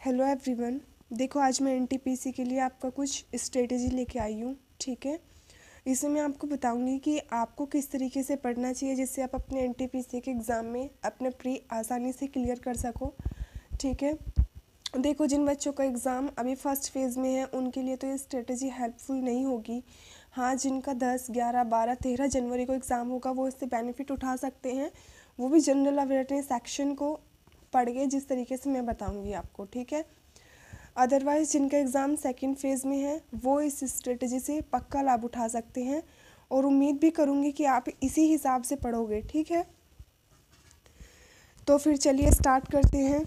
Hello everyone. देखो आज मैं एनटीपीसी के लिए आपका कुछ स्ट्रेटेजी लेके आई हूँ। ठीक है, इसमें मैं आपको बताऊंगी कि आपको किस तरीके से पढ़ना चाहिए जिससे आप अपने एनटीपीसी के एग्ज़ाम में अपने प्री आसानी से क्लियर कर सको। ठीक है, देखो जिन बच्चों का एग्ज़ाम अभी फर्स्ट फेज़ में है उनके लिए तो ये स्ट्रेटेजी हेल्पफुल नहीं होगी। हाँ, जिनका 10, 11, 12, 13 जनवरी को एग्ज़ाम होगा वो इससे बेनिफिट उठा सकते हैं, वो भी जनरल अवेयरनेस सेक्शन को पढ़ के जिस तरीके से मैं बताऊंगी आपको। ठीक है, अदरवाइज़ जिनका एग्ज़ाम सेकंड फेज़ में है वो इस स्ट्रेटजी से पक्का लाभ उठा सकते हैं और उम्मीद भी करूँगी कि आप इसी हिसाब से पढ़ोगे। ठीक है, तो फिर चलिए स्टार्ट करते हैं।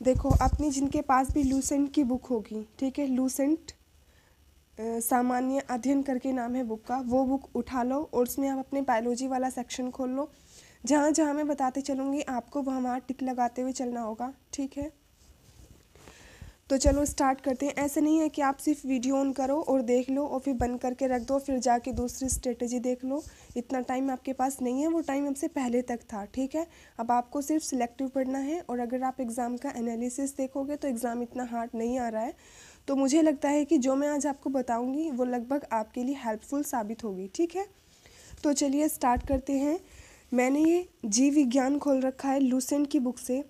देखो अपनी जिनके पास भी लूसेंट की बुक होगी, ठीक है, लूसेंट सामान्य अध्ययन करके नाम है बुक का, वो बुक उठा लो और उसमें आप अपने बायोलॉजी वाला सेक्शन खोल लो। जहाँ जहाँ मैं बताते चलूँगी आपको वहाँ टिक लगाते हुए चलना होगा। ठीक है, तो चलो स्टार्ट करते हैं। ऐसे नहीं है कि आप सिर्फ वीडियो ऑन करो और देख लो और फिर बंद करके रख दो फिर जाके दूसरी स्ट्रेटजी देख लो। इतना टाइम आपके पास नहीं है, वो टाइम हमसे पहले तक था। ठीक है, अब आपको सिर्फ सिलेक्टिव पढ़ना है और अगर आप एग्ज़ाम का एनालिसिस देखोगे तो एग्ज़ाम इतना हार्ड नहीं आ रहा है। तो मुझे लगता है कि जो मैं आज आपको बताऊँगी वो लगभग आपके लिए हेल्पफुल साबित होगी। ठीक है, तो चलिए स्टार्ट करते हैं। मैंने ये जीव विज्ञान खोल रखा है लूसेंट की बुक से।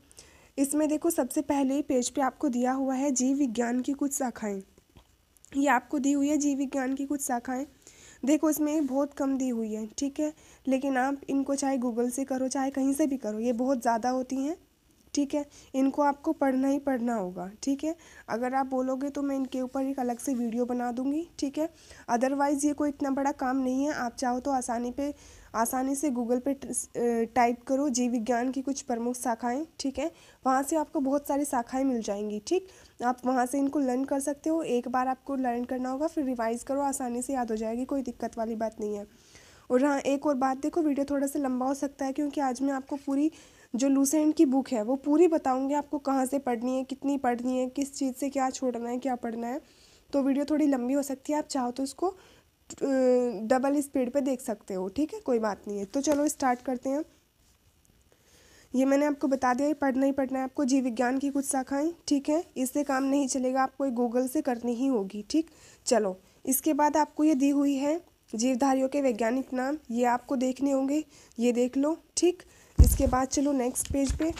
इसमें देखो सबसे पहले ही पेज पे आपको दिया हुआ है जीव विज्ञान की कुछ शाखाएं। ये आपको दी हुई है जीव विज्ञान की कुछ शाखाएं। देखो इसमें बहुत कम दी हुई है, ठीक है, लेकिन आप इनको चाहे गूगल से करो चाहे कहीं से भी करो, ये बहुत ज़्यादा होती हैं। ठीक है, इनको आपको पढ़ना ही पढ़ना होगा। ठीक है, अगर आप बोलोगे तो मैं इनके ऊपर एक अलग से वीडियो बना दूंगी। ठीक है, अदरवाइज़ ये कोई इतना बड़ा काम नहीं है। आप चाहो तो आसानी से गूगल पे टाइप करो जीव विज्ञान की कुछ प्रमुख शाखाएं। ठीक है, वहाँ से आपको बहुत सारी शाखाएं मिल जाएंगी। ठीक, आप वहाँ से इनको लर्न कर सकते हो। एक बार आपको लर्न करना होगा फिर रिवाइज़ करो, आसानी से याद हो जाएगी, कोई दिक्कत वाली बात नहीं है। और हाँ, एक और बात, देखो वीडियो थोड़ा सा लंबा हो सकता है क्योंकि आज मैं आपको पूरी जो लूसेंट की बुक है वो पूरी बताऊंगी, आपको कहाँ से पढ़नी है, कितनी पढ़नी है, किस चीज़ से क्या छोड़ना है, क्या पढ़ना है। तो वीडियो थोड़ी लंबी हो सकती है, आप चाहो तो इसको डबल स्पीड पे देख सकते हो। ठीक है, कोई बात नहीं है। तो चलो स्टार्ट करते हैं। ये मैंने आपको बता दिया, पढ़ना ही पढ़ना है आपको जीव विज्ञान की कुछ शाखाएं। ठीक है, इससे काम नहीं चलेगा, आपको गूगल से करनी ही होगी। ठीक, चलो इसके बाद आपको ये दी हुई है जीवधारियों के वैज्ञानिक नाम, ये आपको देखने होंगे, ये देख लो। ठीक, इसके बाद चलो नेक्स्ट पेज पे।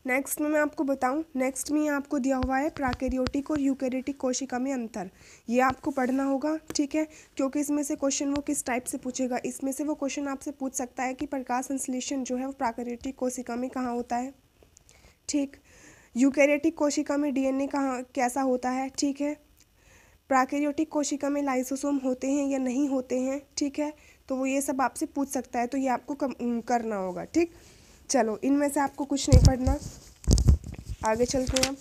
नेक्स्ट में मैं आपको बताऊं, नेक्स्ट में आपको दिया हुआ है प्राकैरियोटिक और यूकैरियोटिक कोशिका में अंतर, ये आपको पढ़ना होगा। ठीक है, क्योंकि इसमें से क्वेश्चन वो किस टाइप से पूछेगा, इसमें से वो क्वेश्चन आपसे पूछ सकता है कि प्रकाश संश्लेषण जो है वो प्राकैरियोटिक कोशिका में कहाँ होता है। ठीक, यूकैरियोटिक कोशिका में डीएनए कहाँ कैसा होता है। ठीक है, प्राकैरियोटिक कोशिका में लाइसोसोम होते हैं या नहीं होते हैं। ठीक है, तो वो ये सब आपसे पूछ सकता है, तो ये आपको करना होगा। ठीक, चलो इनमें से आपको कुछ नहीं पढ़ना, आगे चलते हैं अब।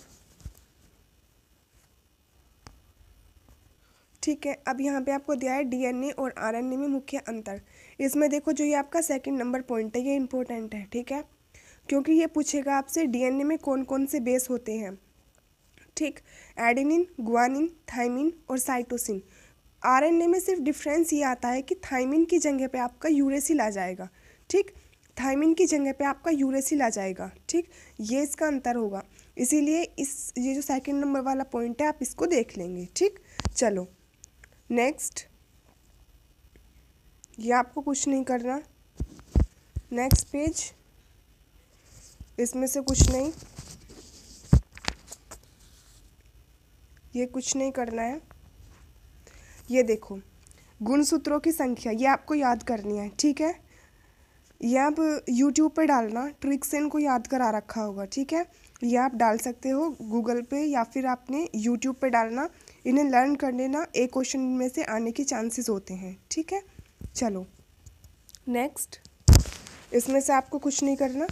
ठीक है, अब यहाँ पे आपको दिया है डीएनए और आरएनए में मुख्य अंतर। इसमें देखो जो ये आपका सेकंड नंबर पॉइंट है ये इंपॉर्टेंट है। ठीक है, क्योंकि ये पूछेगा आपसे डीएनए में कौन कौन से बेस होते हैं। ठीक, एडेनिन, गुआनिन, थाइमिन और साइटोसिन। आरएनए में सिर्फ डिफरेंस ये आता है कि थाइमिन की जगह पे आपका यूरेसिल आ जाएगा। ठीक, थाइमिन की जगह पे आपका यूरेसिल आ जाएगा। ठीक, ये इसका अंतर होगा, इसीलिए ये जो सेकंड नंबर वाला पॉइंट है आप इसको देख लेंगे। ठीक, चलो नेक्स्ट, ये आपको कुछ नहीं करना। नेक्स्ट पेज, इसमें से कुछ नहीं, ये कुछ नहीं करना है। ये देखो गुणसूत्रों की संख्या, ये आपको याद करनी है। ठीक है, ये आप यूट्यूब पे डालना, ट्रिक से इनको याद करा रखा होगा। ठीक है, ये आप डाल सकते हो गूगल पे या फिर आपने यूट्यूब पे डालना, इन्हें लर्न कर लेना, एक क्वेश्चन में से आने के चांसेस होते हैं। ठीक है, चलो नेक्स्ट, इसमें से आपको कुछ नहीं करना,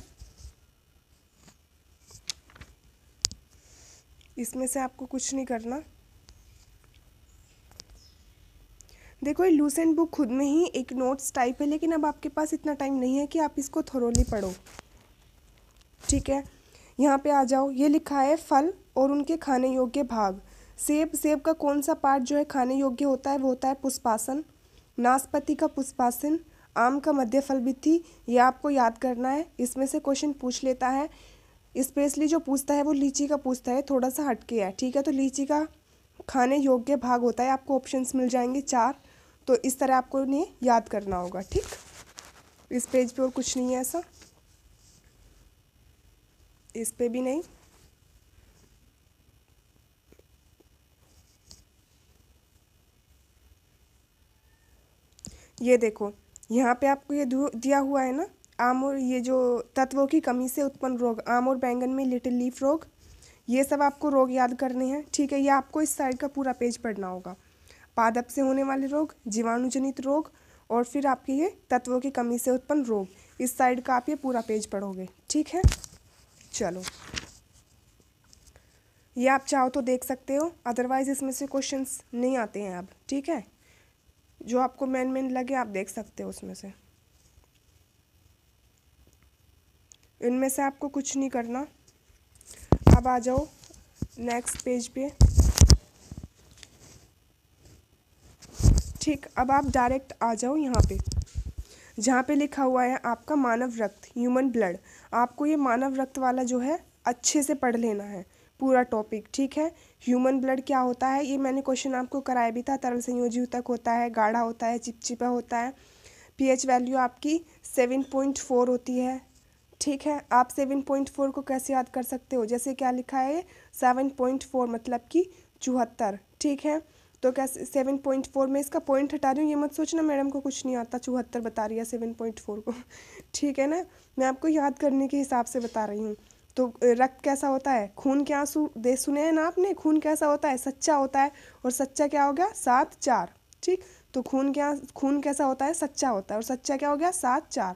इसमें से आपको कुछ नहीं करना। देखो ये लूसेंट बुक खुद में ही एक नोट्स टाइप है, लेकिन अब आपके पास इतना टाइम नहीं है कि आप इसको थोरोली पढ़ो। ठीक है, यहाँ पे आ जाओ, ये लिखा है फल और उनके खाने योग्य भाग। सेब का कौन सा पार्ट जो है खाने योग्य होता है, वो होता है पुष्पासन। नाशपाती का पुष्पासन, आम का मध्य फल भित्ति, ये आपको याद करना है, इसमें से क्वेश्चन पूछ लेता है। स्पेशली जो पूछता है वो लीची का पूछता है, थोड़ा सा हटके है, ठीक है। तो लीची का खाने योग्य भाग होता है, आपको ऑप्शंस मिल जाएंगे 4। तो इस तरह आपको उन्हें याद करना होगा, ठीक। इस पेज पे और कुछ नहीं है ऐसा, इस पे भी नहीं। ये देखो यहाँ पे आपको ये दिया हुआ है ना, आम और ये जो तत्वों की कमी से उत्पन्न रोग, आम और बैंगन में लिटिल लीफ रोग, ये सब आपको रोग याद करने हैं, ठीक है। ये आपको इस साइड का पूरा पेज पढ़ना होगा। पादप से होने वाले रोग, जीवाणुजनित रोग, और फिर आपके ये तत्वों की कमी से उत्पन्न रोग, इस साइड का आप ये पूरा पेज पढ़ोगे, ठीक है। चलो, ये आप चाहो तो देख सकते हो, अदरवाइज इसमें से क्वेश्चंस नहीं आते हैं अब, ठीक है। जो आपको मेन लगे आप देख सकते हो उसमें से, इनमें से आपको कुछ नहीं करना। अब आ जाओ नेक्स्ट पेज पे, ठीक। अब आप डायरेक्ट आ जाओ यहाँ पे, जहाँ पे लिखा हुआ है आपका मानव रक्त, ह्यूमन ब्लड। आपको ये मानव रक्त वाला जो है अच्छे से पढ़ लेना है पूरा टॉपिक, ठीक है। ह्यूमन ब्लड क्या होता है, ये मैंने क्वेश्चन आपको कराया भी था। तरल संयोजी ऊतक होता है, गाढ़ा होता है, चिपचिपा होता है। पीएच वैल्यू आपकी 7.4 होती है, ठीक है। आप 7.4 को कैसे याद कर सकते हो, जैसे क्या लिखा है 7.4 मतलब कि 74, ठीक है। तो कैसे 7.4 में इसका पॉइंट हटा रही हूँ, ये मत सोचना मैडम को कुछ नहीं आता, 74 बता रही है 7.4 को, ठीक है ना। मैं आपको याद करने के हिसाब से बता रही हूँ। तो रक्त कैसा होता है, खून के आंसू दे सुने हैं ना आपने, खून कैसा होता है, सच्चा होता है। और सच्चा क्या हो गया 7-4, ठीक। तो खून कैसा होता है, सच्चा होता है। और सच्चा क्या हो गया 7-4,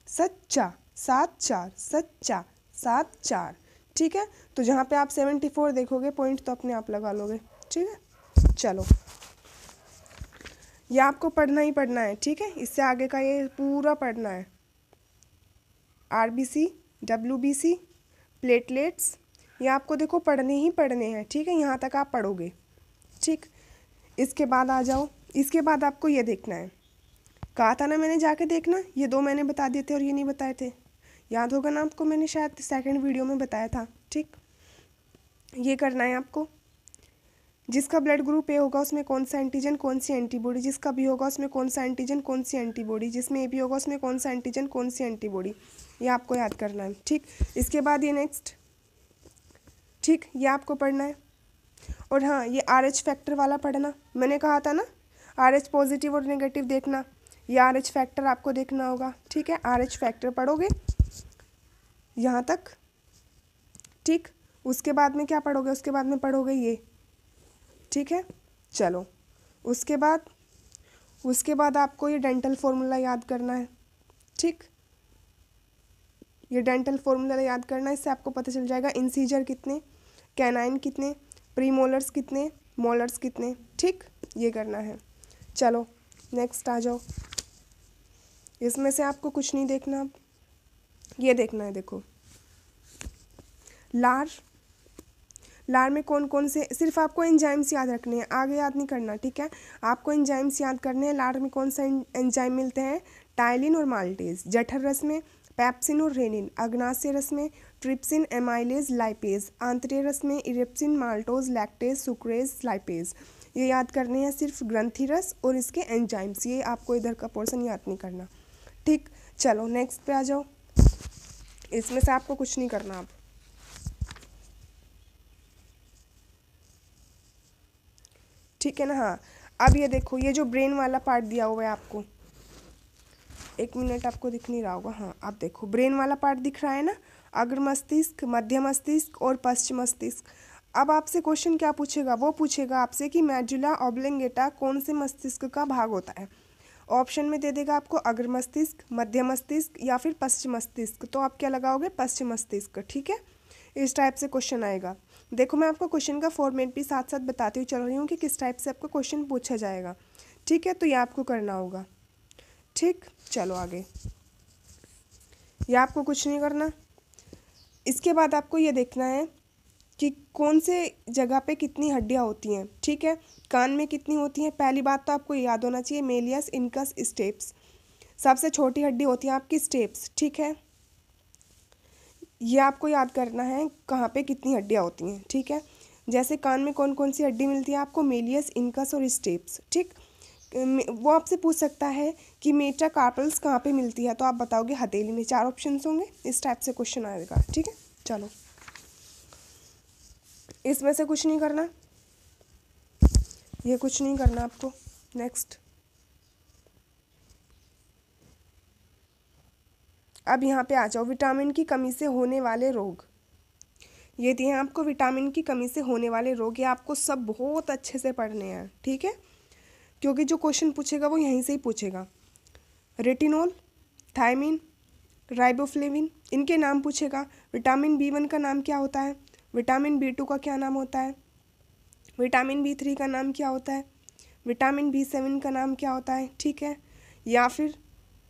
सच्चा 7-4, सच्चा 7-4, ठीक है। तो जहाँ पे आप 74 देखोगे पॉइंट तो अपने आप लगा लोगे, ठीक है। चलो, ये आपको पढ़ना ही पढ़ना है, ठीक है। इससे आगे का ये पूरा पढ़ना है। आरबीसी, डब्ल्यूबीसी, प्लेटलेट्स, ये आपको देखो पढ़ने ही पढ़ने हैं, ठीक है। यहाँ तक आप पढ़ोगे, ठीक। इसके बाद आ जाओ, इसके बाद आपको ये देखना है, कहा था ना मैंने जाके देखना, ये 2 मैंने बता दिए थे और ये नहीं बताए थे, याद होगा ना आपको, मैंने शायद सेकंड वीडियो में बताया था, ठीक। ये करना है आपको, जिसका ब्लड ग्रुप ए होगा उसमें कौन सा एंटीजन कौन सी एंटीबॉडी, जिसका बी होगा उसमें कौन सा एंटीजन कौन सी एंटीबॉडी, जिसमें ए बी होगा उसमें कौन सा एंटीजन कौन सी एंटीबॉडी, ये आपको याद करना है, ठीक। इसके बाद ये नेक्स्ट, ठीक, ये आपको पढ़ना है। और हाँ, ये RH फैक्टर वाला पढ़ना, मैंने कहा था ना RH पॉजिटिव और नेगेटिव देखना, ये RH फैक्टर आपको देखना होगा, ठीक है। RH फैक्टर पढ़ोगे यहाँ तक, ठीक। उसके बाद में क्या पढ़ोगे, उसके बाद में पढ़ोगे ये, ठीक है। चलो, उसके बाद आपको ये डेंटल फॉर्मूला याद करना है, ठीक। ये डेंटल फॉर्मूला याद करना है, इससे आपको पता चल जाएगा इंसीजर कितने, कैनाइन कितने, प्रीमोलर्स कितने, मोलर्स कितने, ठीक। ये करना है। चलो नेक्स्ट आ जाओ, इसमें से आपको कुछ नहीं देखना, अब ये देखना है। देखो लार में कौन कौन से, सिर्फ आपको एंजाइम्स याद रखने हैं, आगे याद नहीं करना, ठीक है। आपको एंजाइम्स याद करने हैं। लार में कौन सा एंजाइम मिलते हैं, टाइलिन और माल्टेज। जठर रस में पेप्सिन और रेनिन। अग्नाशय रस में ट्रिप्सिन, एमाइलेज, लाइपेज। आंतरीय रस में erepsin, maltose, lactase, sucrase, lipase. ये याद करने हैं सिर्फ ग्रंथि रस और इसके एंजाइम्स, ये आपको इधर का पोर्शन याद नहीं करना, ठीक। चलो नेक्स्ट पे आ जाओ, इसमें से आपको कुछ नहीं करना अब, ठीक है ना। हाँ, अब ये देखो, ये जो ब्रेन वाला पार्ट दिया हुआ है आपको, 1 मिनट, आपको दिख नहीं रहा होगा, हाँ आप देखो ब्रेन वाला पार्ट दिख रहा है ना, अग्र मस्तिष्क, मध्य मस्तिष्क और पश्चिम मस्तिष्क। अब आपसे क्वेश्चन क्या पूछेगा, वो पूछेगा आपसे कि मेडुला ऑब्लिंगेटा कौन से मस्तिष्क का भाग होता है। ऑप्शन में दे देगा आपको अग्र मस्तिष्क, मध्य मस्तिष्क या फिर पश्चिम मस्तिष्क, तो आप क्या लगाओगे, पश्चिम मस्तिष्क, ठीक है। इस टाइप से क्वेश्चन आएगा। देखो मैं आपको क्वेश्चन का फॉर्मेट भी साथ साथ बताती हुई चल रही हूँ कि किस टाइप से आपको क्वेश्चन पूछा जाएगा, ठीक है। तो ये आपको करना होगा, ठीक। चलो आगे, ये आपको कुछ नहीं करना। इसके बाद आपको ये देखना है कि कौन से जगह पे कितनी हड्डियाँ होती हैं, ठीक है। कान में कितनी होती हैं, पहली बात तो आपको याद होना चाहिए, मेलियस, इनकस, स्टेप्स। सबसे छोटी हड्डी होती है आपकी स्टेप्स, ठीक है। ये आपको याद करना है कहाँ पे कितनी हड्डियाँ होती हैं, ठीक है। जैसे कान में कौन कौन सी हड्डी मिलती है आपको, मेलियस, इनकस और स्टेप्स, ठीक। वो आपसे पूछ सकता है कि मेटाकार्पल्स कहाँ पे मिलती है, तो आप बताओगे हथेली में। 4 ऑप्शंस होंगे, इस टाइप से क्वेश्चन आएगा, ठीक है। चलो, इसमें से कुछ नहीं करना, ये कुछ नहीं करना आपको। नेक्स्ट, अब यहाँ पे आ जाओ, विटामिन की कमी से होने वाले रोग। ये दिए हैं आपको, विटामिन की कमी से होने वाले रोग। ये आपको सब बहुत अच्छे से पढ़ने हैं, ठीक है, क्योंकि जो क्वेश्चन पूछेगा वो यहीं से ही पूछेगा। रेटिनॉल, थायमिन, राइबोफ्लेविन, इनके नाम पूछेगा। विटामिन B1 का नाम क्या होता है, विटामिन B2 का क्या नाम होता है, विटामिन B3 का नाम क्या होता है, विटामिन B7 का नाम क्या होता है, ठीक है। या फिर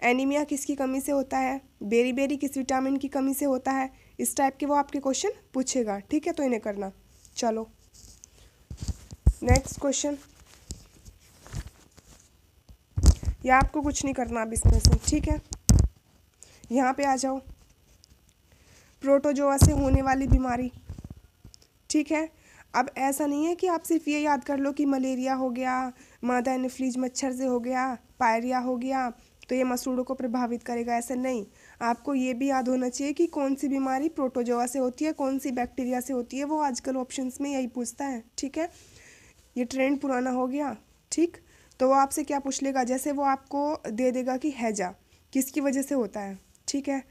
एनीमिया किसकी कमी से होता है, बेरी किस विटामिन की कमी से होता है, इस टाइप के वो आपके क्वेश्चन पूछेगा, ठीक है। तो इन्हें करना। चलो, नेक्स्ट क्वेश्चन। या आपको कुछ नहीं करना अब इसमें से, ठीक है। यहाँ पे आ जाओ, प्रोटोजोआ से होने वाली बीमारी, ठीक है। अब ऐसा नहीं है कि आप सिर्फ ये याद कर लो कि मलेरिया हो गया, मादा एनोफ्लीज मच्छर से हो गया, पायरिया हो गया, तो ये मसूड़ों को प्रभावित करेगा, ऐसा नहीं। आपको ये भी याद होना चाहिए कि कौन सी बीमारी प्रोटोजोआ से होती है, कौन सी बैक्टीरिया से होती है। वो आजकल ऑप्शंस में यही पूछता है, ठीक है। ये ट्रेंड पुराना हो गया, ठीक। तो वो आपसे क्या पूछ लेगा, जैसे वो आपको दे देगा कि हैजा किसकी वजह से होता है, ठीक है।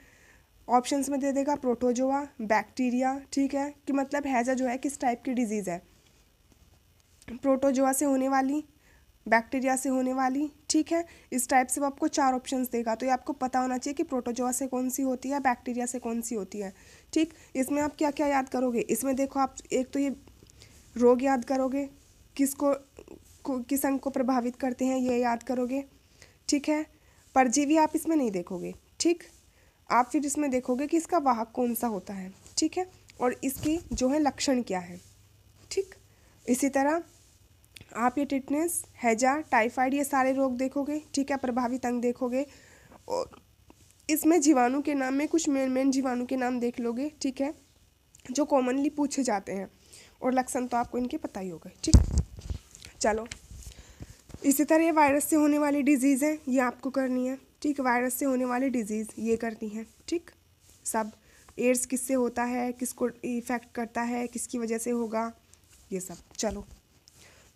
ऑप्शंस में दे देगा प्रोटोजोआ, बैक्टीरिया, ठीक है, कि मतलब हैजा जो है किस टाइप की डिजीज़ है, प्रोटोजोआ से होने वाली, बैक्टीरिया से होने वाली, ठीक है। इस टाइप से वो आपको 4 ऑप्शंस देगा। तो ये आपको पता होना चाहिए कि प्रोटोजोआ से कौन सी होती है, बैक्टीरिया से कौन सी होती है, ठीक। इसमें आप क्या क्या याद करोगे, इसमें देखो आप एक तो ये रोग याद करोगे, किसको किस अंग को प्रभावित करते हैं ये याद करोगे, ठीक है। परजीवी आप इसमें नहीं देखोगे, ठीक। आप फिर इसमें देखोगे कि इसका वाहक कौन सा होता है, ठीक है, और इसकी जो है लक्षण क्या है, ठीक। इसी तरह आप ये टिटनेस, हैजा, टाइफाइड, ये सारे रोग देखोगे, ठीक है, प्रभावित अंग देखोगे। और इसमें जीवाणु के नाम में कुछ मेन जीवाणु के नाम देख लोगे, ठीक है, जो कॉमनली पूछे जाते हैं, और लक्षण तो आपको इनके पता ही होगा, ठीक। चलो, इसी तरह ये वायरस से होने वाली डिजीज़ है, ये आपको करनी है, ठीक। वायरस से होने वाली डिजीज़ ये करनी है, ठीक। सब एड्स किससे होता है, किसको इफेक्ट करता है, किसकी वजह से होगा, ये सब। चलो,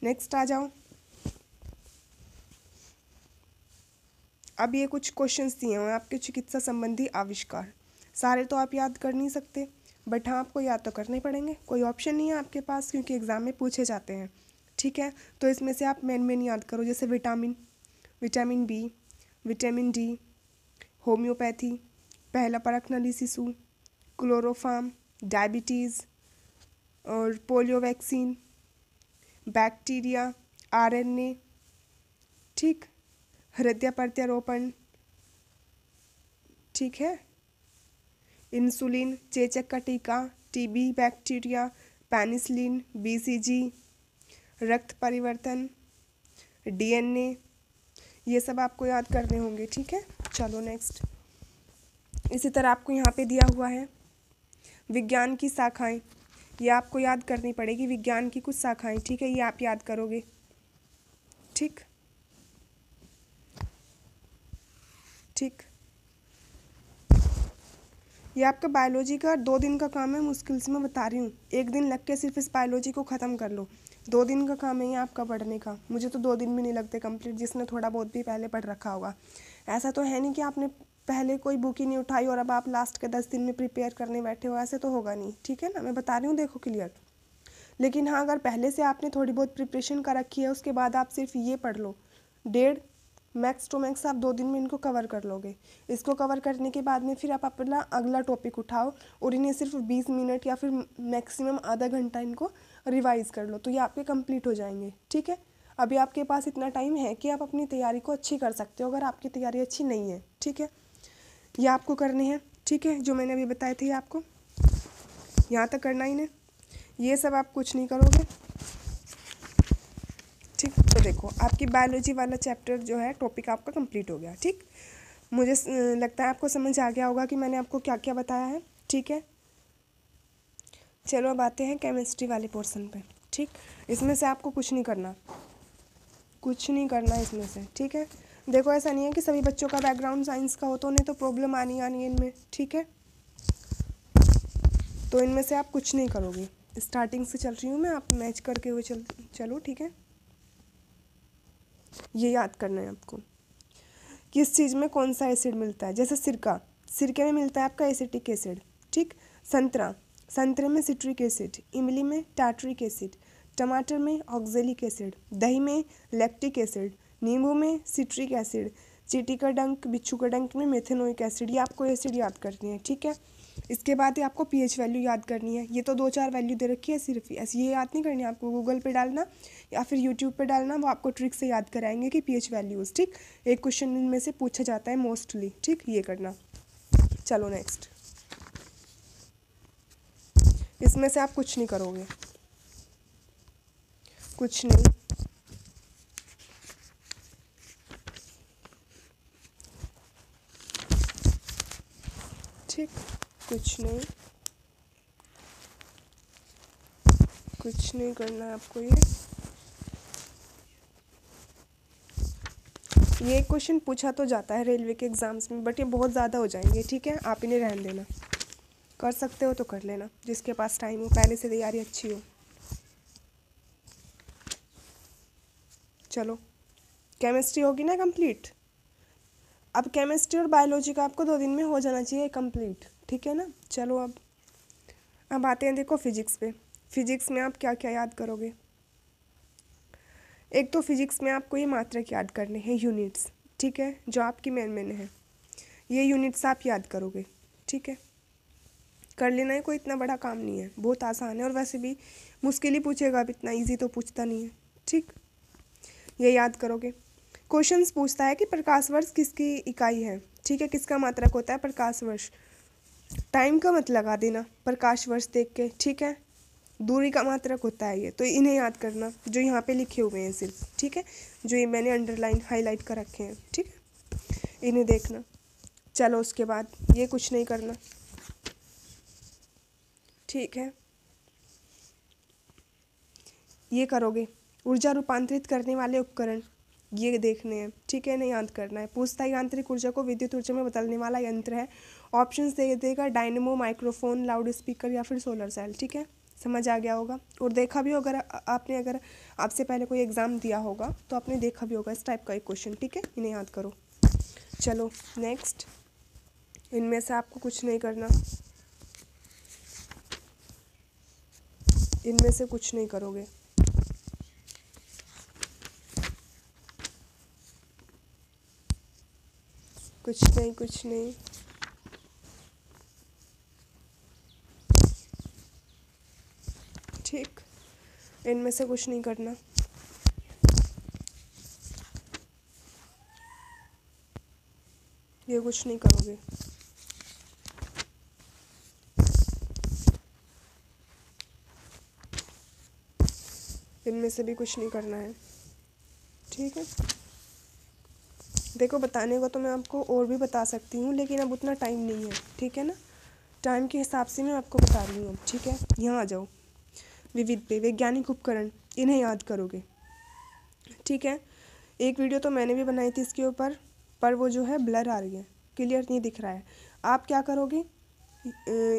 नेक्स्ट आ जाओ। अब ये कुछ क्वेश्चंस दिए हैं आपके चिकित्सा संबंधी आविष्कार। सारे तो आप याद कर नहीं सकते, बट हाँ आपको याद तो करने पड़ेंगे, कोई ऑप्शन नहीं है आपके पास, क्योंकि एग्ज़ाम में पूछे जाते हैं, ठीक है। तो इसमें से आप मेन याद करो, जैसे vitamin, vitamin B, vitamin D, homeopathy, पहला परख नली शिशु, क्लोरोफार्म, डायबिटीज़ और पोलियो वैक्सीन, बैक्टीरिया, RNA, ठीक, हृदय प्रत्यारोपण, ठीक है, इंसुलिन, चेचक का टीका, TB, बैक्टीरिया, पेनिसिलिन, BCG, रक्त परिवर्तन, DNA, ये सब आपको याद करने होंगे, ठीक है। चलो नेक्स्ट, इसी तरह आपको यहाँ पे दिया हुआ है विज्ञान की शाखाएं, ये आपको याद करनी पड़ेगी, विज्ञान की कुछ शाखाएं, ठीक है, ये आप याद करोगे, ठीक, ठीक। ये आपका बायोलॉजी का 2 दिन का काम है, मुश्किल से मैं बता रही हूँ। एक दिन लग के सिर्फ इस बायोलॉजी को ख़त्म कर लो, 2 दिन का काम है ये आपका पढ़ने का। मुझे तो 2 दिन भी नहीं लगते कंप्लीट, जिसने थोड़ा बहुत भी पहले पढ़ रखा होगा। ऐसा तो है नहीं कि आपने पहले कोई बुक ही नहीं उठाई और अब आप लास्ट के 10 दिन में प्रिपेयर करने बैठे हो, ऐसे तो होगा नहीं, ठीक है ना। मैं बता रही हूँ, देखो क्लियर। लेकिन हाँ, अगर पहले से आपने थोड़ी बहुत प्रिपरेशन कर रखी है, उसके बाद आप सिर्फ ये पढ़ लो, 1.5 मैक्स टू मैक्स आप 2 दिन में इनको कवर कर लोगे। इसको कवर करने के बाद में फिर आप अपना अगला टॉपिक उठाओ और इन्हें सिर्फ 20 मिनट या फिर मैक्सिमम आधा घंटा इनको रिवाइज कर लो, तो ये आपके कंप्लीट हो जाएंगे, ठीक है। अभी आपके पास इतना टाइम है कि आप अपनी तैयारी को अच्छी कर सकते हो, अगर आपकी तैयारी अच्छी नहीं है, ठीक है। ये आपको करने हैं, ठीक है, जो मैंने अभी बताए थे आपको यहाँ तक करना ही नहीं, ये सब आप कुछ नहीं करोगे, ठीक। तो देखो, आपकी बायोलॉजी वाला चैप्टर जो है, टॉपिक आपका कंप्लीट हो गया, ठीक। मुझे लगता है आपको समझ आ गया होगा कि मैंने आपको क्या क्या बताया है, ठीक है। चलो अब आते हैं केमिस्ट्री वाले पोर्शन पे। ठीक, इसमें से आपको कुछ नहीं करना इसमें से। ठीक है, देखो ऐसा नहीं है कि सभी बच्चों का बैकग्राउंड साइंस का हो तो उन्हें तो प्रॉब्लम आनी है इनमें। ठीक है, तो इनमें से आप कुछ नहीं करोगे। स्टार्टिंग से चल रही हूँ मैं, आप मैच करके हुए चलो। ठीक है, ये याद करना है आपको, किस चीज़ में कौन सा एसिड मिलता है। जैसे सिरके में मिलता है आपका एसिटिक एसिड। ठीक, संतरे में सिट्रिक एसिड, इमली में टार्टरिक एसिड, टमाटर में ऑक्जेलिक एसिड, दही में लैक्टिक एसिड, नींबू में सिट्रिक एसिड, चींटी का डंक, बिच्छू का डंक में मेथेनोइक एसिड। ये आपको एसिड याद करनी है। ठीक है, इसके बाद ही आपको पीएच वैल्यू याद करनी है। ये तो 2-4 वैल्यू दे रखी है सिर्फ, ऐसे ये याद नहीं करनी है आपको। गूगल पे डालना या फिर यूट्यूब पे डालना, वो आपको ट्रिक से याद कराएंगे कि पीएच वैल्यूज़। ठीक, एक क्वेश्चन इनमें से पूछा जाता है मोस्टली। ठीक, ये करना। चलो नेक्स्ट, इसमें से आप कुछ नहीं करोगे, कुछ नहीं। ठीक, कुछ नहीं करना है आपको। ये क्वेश्चन पूछा तो जाता है रेलवे के एग्ज़ाम्स में, बट ये बहुत ज़्यादा हो जाएंगे। ठीक है, आप इन्हें रहने देना। कर सकते हो तो कर लेना, जिसके पास टाइम हो, पहले से तैयारी अच्छी हो। चलो, केमिस्ट्री होगी ना कंप्लीट। अब केमिस्ट्री और बायोलॉजी का आपको 2 दिन में हो जाना चाहिए कंप्लीट। ठीक है ना। चलो अब आते हैं देखो फिजिक्स पे। फिजिक्स में आप क्या क्या याद करोगे। एक तो फिजिक्स में आपको ये मात्रक याद करने हैं, यूनिट्स। ठीक है, जो आपकी मेन है, ये यूनिट्स आप याद करोगे। ठीक है, कर लेना है, कोई इतना बड़ा काम नहीं है, बहुत आसान है। और वैसे भी मुश्किल ही पूछेगा, अब इतना इजी तो पूछता नहीं है। ठीक, ये याद करोगे। क्वेश्चंस पूछता है कि प्रकाश वर्ष किसकी इकाई है। ठीक है, किसका मात्रक होता है प्रकाश वर्ष। टाइम का मत लगा देना प्रकाश वर्ष देख के। ठीक है, दूरी का मात्रक होता है ये, तो इन्हें याद करना जो यहाँ पे लिखे हुए हैं सिर्फ। ठीक है, जो ये मैंने अंडरलाइन हाईलाइट कर रखे हैं। ठीक है, इन्हें देखना। चलो उसके बाद ये कुछ नहीं करना। ठीक है, ये करोगे, ऊर्जा रूपांतरित करने वाले उपकरण ये देखने हैं। ठीक है, नहीं याद करना है। पूछता है यांत्रिक ऊर्जा को विद्युत ऊर्जा में बदलने वाला यंत्र है। ऑप्शंस दे देगा, डायनेमो, माइक्रोफोन, लाउड स्पीकर या फिर सोलर सेल। ठीक है, समझ आ गया होगा। और देखा भी होगा, अगर आपसे पहले कोई एग्ज़ाम दिया होगा तो आपने देखा भी होगा इस टाइप का एक क्वेश्चन। ठीक है, इन्हें याद करो। चलो नेक्स्ट, इनमें से आपको कुछ नहीं करना, इनमें से कुछ नहीं करोगे। कुछ नहीं। ठीक, इनमें से कुछ नहीं करना। ये कुछ नहीं करोगे। इनमें से भी कुछ नहीं करना है। ठीक है, देखो बताने को तो मैं आपको और भी बता सकती हूँ, लेकिन अब उतना टाइम नहीं है। ठीक है ना, टाइम के हिसाब से मैं आपको बता रही हूँ। ठीक है, यहाँ आ जाओ, विविध पे वैज्ञानिक उपकरण, इन्हें याद करोगे। ठीक है, एक वीडियो तो मैंने भी बनाई थी इसके ऊपर, पर वो जो है ब्लर आ रही है, क्लियर नहीं दिख रहा है। आप क्या करोगे,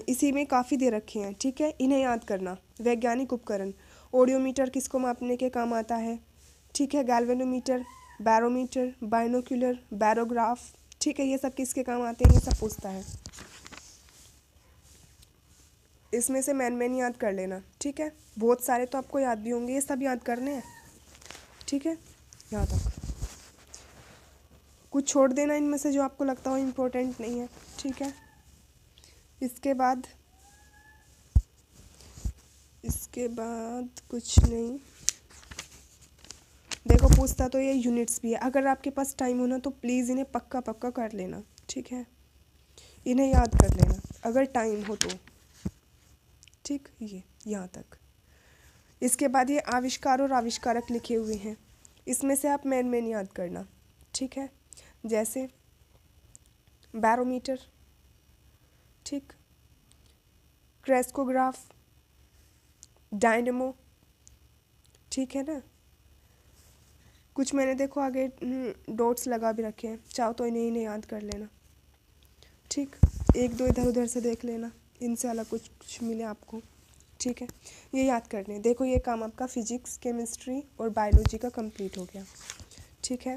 इसी में काफ़ी दे रखे हैं। ठीक है, इन्हें याद करना। वैज्ञानिक उपकरण, ऑडियोमीटर किसको मापने के काम आता है। ठीक है, गैल्वेनोमीटर, बैरोमीटर, बाइनोक्यूलर, बैरोग्राफ। ठीक है, ये सब किसके काम आते हैं, ये सब पूछता है। इसमें से मेन याद कर लेना। ठीक है, बहुत सारे तो आपको याद भी होंगे, ये सब याद करने हैं। ठीक है, यहाँ तक। कुछ छोड़ देना इनमें से जो आपको लगता हो इम्पोर्टेंट नहीं है। ठीक है, इसके बाद कुछ नहीं। देखो पूछता तो ये यूनिट्स भी है, अगर आपके पास टाइम हो ना तो प्लीज़ इन्हें पक्का कर लेना। ठीक है, इन्हें याद कर लेना अगर टाइम हो तो। ठीक, ये यहाँ तक। इसके बाद ये आविष्कार और आविष्कारक लिखे हुए हैं, इसमें से आप मेन याद करना। ठीक है, जैसे बैरोमीटर, ठीक, क्रेस्कोग्राफ, डायनेमो, ठीक है ना। कुछ मैंने देखो आगे डॉट्स लगा भी रखे हैं, चाहो तो इन्हें याद कर लेना, ठीक। एक दो इधर उधर से देख लेना, इनसे अलग कुछ मिले आपको, ठीक है। ये याद करने, देखो ये काम आपका फिजिक्स, केमिस्ट्री और बायोलॉजी का कंप्लीट हो गया, ठीक है,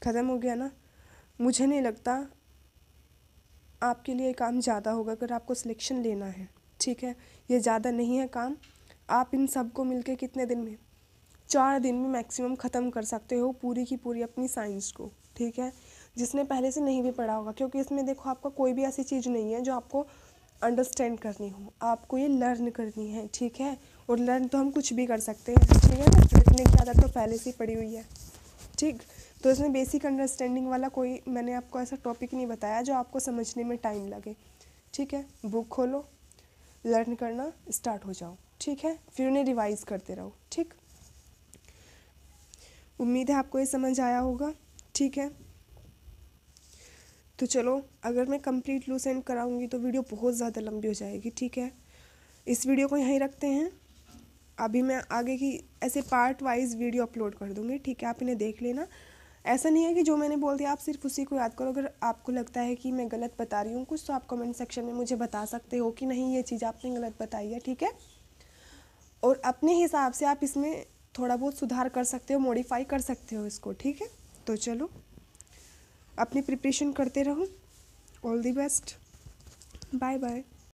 ख़त्म हो गया ना। मुझे नहीं लगता आपके लिए काम ज़्यादा होगा अगर आपको सिलेक्शन लेना है, ठीक है। ये ज़्यादा नहीं है काम, आप इन सबको मिलके कितने दिन में, 4 दिन में मैक्सिमम ख़त्म कर सकते हो पूरी की पूरी अपनी साइंस को, ठीक है। जिसने पहले से नहीं भी पढ़ा होगा, क्योंकि इसमें देखो आपका कोई भी ऐसी चीज़ नहीं है जो आपको अंडरस्टैंड करनी हो, आपको ये लर्न करनी है, ठीक है। और लर्न तो हम कुछ भी कर सकते हैं, ठीक है ना। लिखने की आदत तो पहले से ही पड़ी हुई है, ठीक। तो इसमें बेसिक अंडरस्टैंडिंग वाला कोई मैंने आपको ऐसा टॉपिक नहीं बताया जो आपको समझने में टाइम लगे, ठीक है। बुक खोलो, लर्न करना स्टार्ट हो जाओ, ठीक है, फिर उन्हें रिवाइज करते रहो, ठीक। उम्मीद है आपको ये समझ आया होगा, ठीक है। तो चलो, अगर मैं कंप्लीट लूज एंड कराऊंगी तो वीडियो बहुत ज़्यादा लंबी हो जाएगी, ठीक है। इस वीडियो को यहीं रखते हैं, अभी मैं आगे की ऐसे पार्ट वाइज वीडियो अपलोड कर दूँगी, ठीक है। आप इन्हें देख लेना, ऐसा नहीं है कि जो मैंने बोल दिया आप सिर्फ उसी को याद करो। अगर आपको लगता है कि मैं गलत बता रही हूँ कुछ, तो आप कमेंट सेक्शन में मुझे बता सकते हो कि नहीं ये चीज़ आपने गलत बताई है, ठीक है। और अपने हिसाब से आप इसमें थोड़ा बहुत सुधार कर सकते हो, मॉडिफाई कर सकते हो इसको, ठीक है। तो चलो, अपनी प्रिपरेशन करते रहो, all the best, bye bye.